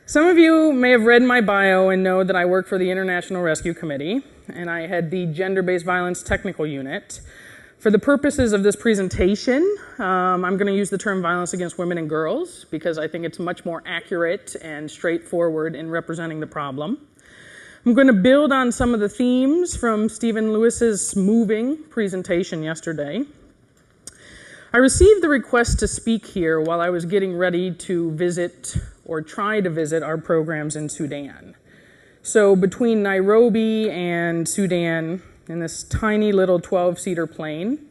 Some of you may have read my bio and know that I work for the International Rescue Committee, and I head the Gender-Based Violence Technical Unit. For the purposes of this presentation, I'm going to use the term violence against women and girls because I think it's much more accurate and straightforward in representing the problem. I'm going to build on some of the themes from Stephen Lewis's moving presentation yesterday. I received the request to speak here while I was getting ready to visit or try to visit our programs in Sudan. So between Nairobi and Sudan, in this tiny little 12-seater plane,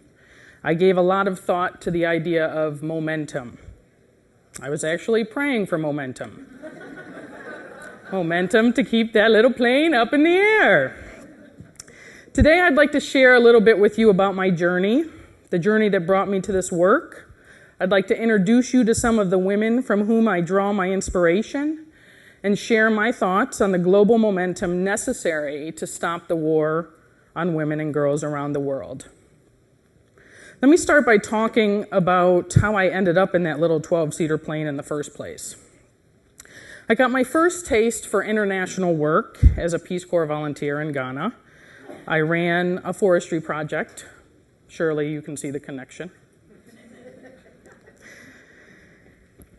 I gave a lot of thought to the idea of momentum. I was actually praying for momentum. Momentum to keep that little plane up in the air. Today I'd like to share a little bit with you about my journey, the journey that brought me to this work. I'd like to introduce you to some of the women from whom I draw my inspiration and share my thoughts on the global momentum necessary to stop the war on women and girls around the world. Let me start by talking about how I ended up in that little 12-seater plane in the first place. I got my first taste for international work as a Peace Corps volunteer in Ghana. I ran a forestry project. Surely you can see the connection.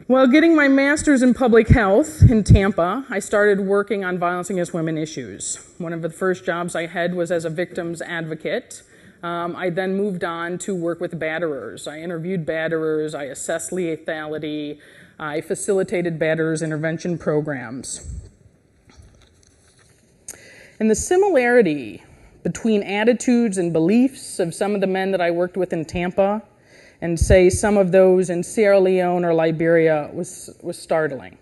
While getting my master's in public health in Tampa, I started working on violence against women issues. One of the first jobs I had was as a victims advocate. I then moved on to work with batterers. I interviewed batterers, I assessed lethality, I facilitated batterers intervention programs. And the similarity between attitudes and beliefs of some of the men that I worked with in Tampa and say some of those in Sierra Leone or Liberia was startling.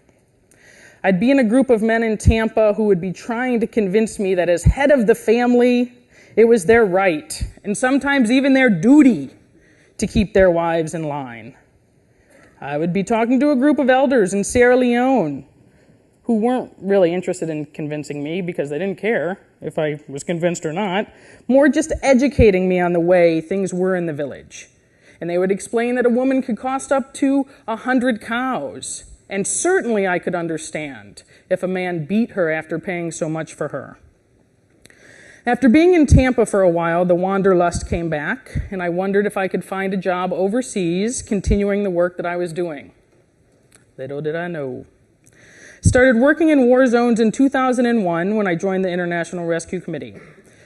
I'd be in a group of men in Tampa who would be trying to convince me that as head of the family, it was their right, and sometimes even their duty, to keep their wives in line. I would be talking to a group of elders in Sierra Leone who weren't really interested in convincing me because they didn't care if I was convinced or not, more just educating me on the way things were in the village. And they would explain that a woman could cost up to 100 cows, and certainly I could understand if a man beat her after paying so much for her. After being in Tampa for a while, the wanderlust came back, and I wondered if I could find a job overseas continuing the work that I was doing. Little did I know. Started working in war zones in 2001 when I joined the International Rescue Committee.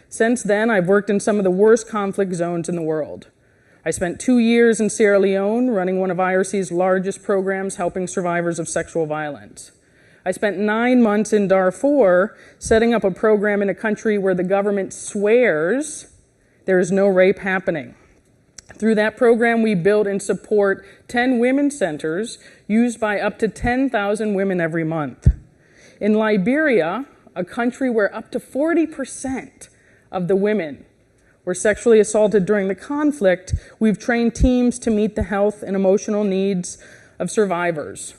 Since then, I've worked in some of the worst conflict zones in the world. I spent 2 years in Sierra Leone running one of IRC's largest programs helping survivors of sexual violence. I spent 9 months in Darfur setting up a program in a country where the government swears there is no rape happening. Through that program, we build and support 10 women's centers used by up to 10,000 women every month. In Liberia, a country where up to 40% of the women were sexually assaulted during the conflict, we've trained teams to meet the health and emotional needs of survivors.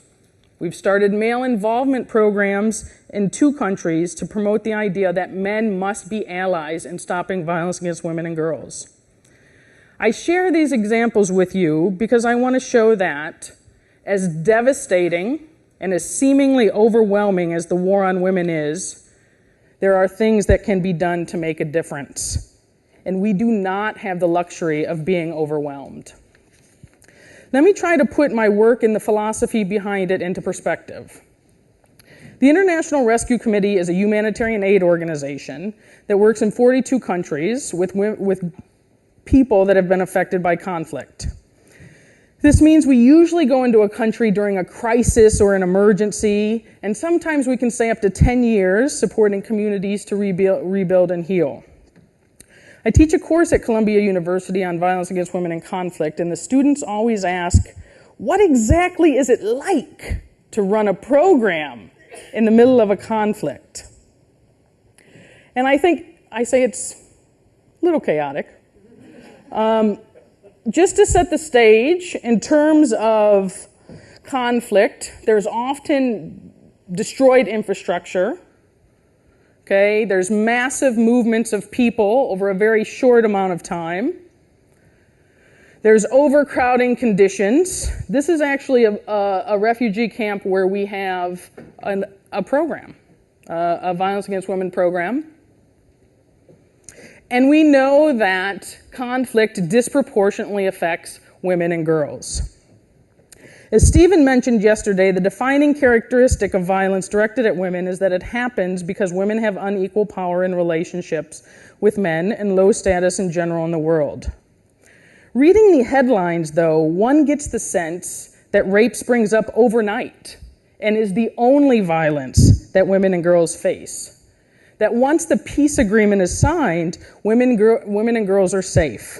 We've started male involvement programs in 2 countries to promote the idea that men must be allies in stopping violence against women and girls. I share these examples with you because I want to show that, as devastating and as seemingly overwhelming as the war on women is, there are things that can be done to make a difference. And we do not have the luxury of being overwhelmed. Let me try to put my work and the philosophy behind it into perspective. The International Rescue Committee is a humanitarian aid organization that works in 42 countries with people that have been affected by conflict. This means we usually go into a country during a crisis or an emergency, and sometimes we can stay up to 10 years supporting communities to rebuild and heal. I teach a course at Columbia University on violence against women in conflict, and the students always ask, what exactly is it like to run a program in the middle of a conflict? And I say it's a little chaotic. Just to set the stage, in terms of conflict, there's often destroyed infrastructure. Okay, there's massive movements of people over a very short amount of time. There's overcrowding conditions. This is actually a refugee camp where we have a program, a violence against women program. And we know that conflict disproportionately affects women and girls. As Stephen mentioned yesterday, the defining characteristic of violence directed at women is that it happens because women have unequal power in relationships with men and low status in general in the world. Reading the headlines, though, one gets the sense that rape springs up overnight and is the only violence that women and girls face. That once the peace agreement is signed, women and girls are safe.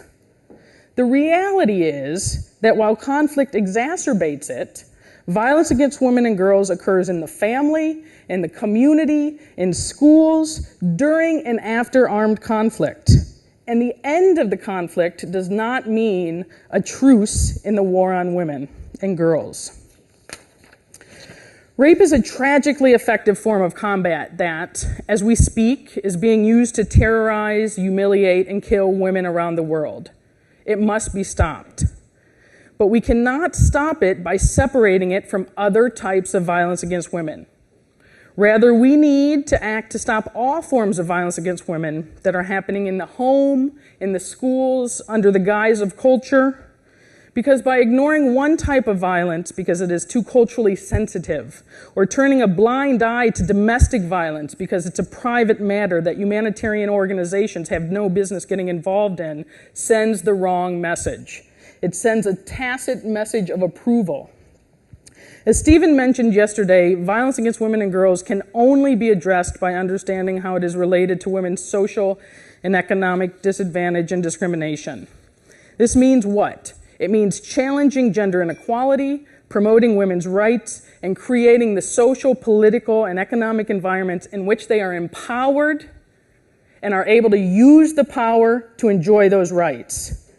The reality is that while conflict exacerbates it, violence against women and girls occurs in the family, in the community, in schools, during and after armed conflict. And the end of the conflict does not mean a truce in the war on women and girls. Rape is a tragically effective form of combat that, as we speak, is being used to terrorize, humiliate, and kill women around the world. It must be stopped. But we cannot stop it by separating it from other types of violence against women. Rather, we need to act to stop all forms of violence against women that are happening in the home, in the schools, under the guise of culture. Because by ignoring one type of violence because it is too culturally sensitive, or turning a blind eye to domestic violence because it's a private matter that humanitarian organizations have no business getting involved in, sends the wrong message. It sends a tacit message of approval. As Stephen mentioned yesterday, violence against women and girls can only be addressed by understanding how it is related to women's social and economic disadvantage and discrimination. This means what? It means challenging gender inequality, promoting women's rights, and creating the social, political, and economic environments in which they are empowered and are able to use the power to enjoy those rights.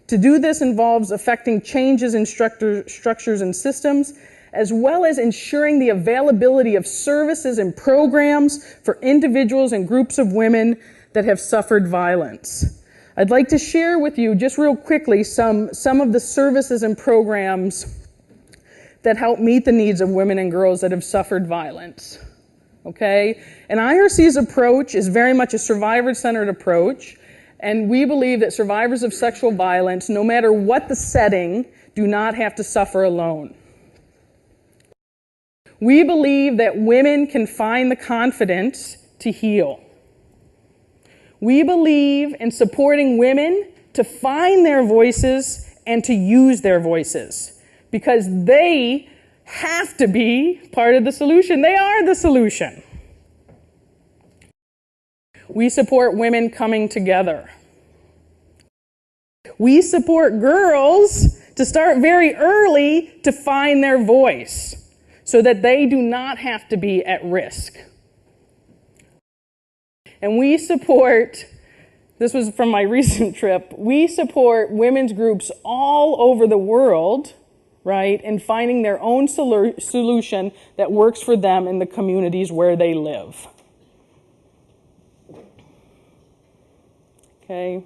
To do this involves effecting changes in structures and systems, as well as ensuring the availability of services and programs for individuals and groups of women that have suffered violence. I'd like to share with you just real quickly some of the services and programs that help meet the needs of women and girls that have suffered violence. Okay? And IRC's approach is very much a survivor-centered approach, and we believe that survivors of sexual violence, no matter what the setting, do not have to suffer alone. We believe that women can find the confidence to heal. We believe in supporting women to find their voices and to use their voices, because they have to be part of the solution. They are the solution. We support women coming together. We support girls to start very early to find their voice so that they do not have to be at risk. And we support, this was from my recent trip, we support women's groups all over the world, right, in finding their own solution that works for them in the communities where they live. Okay.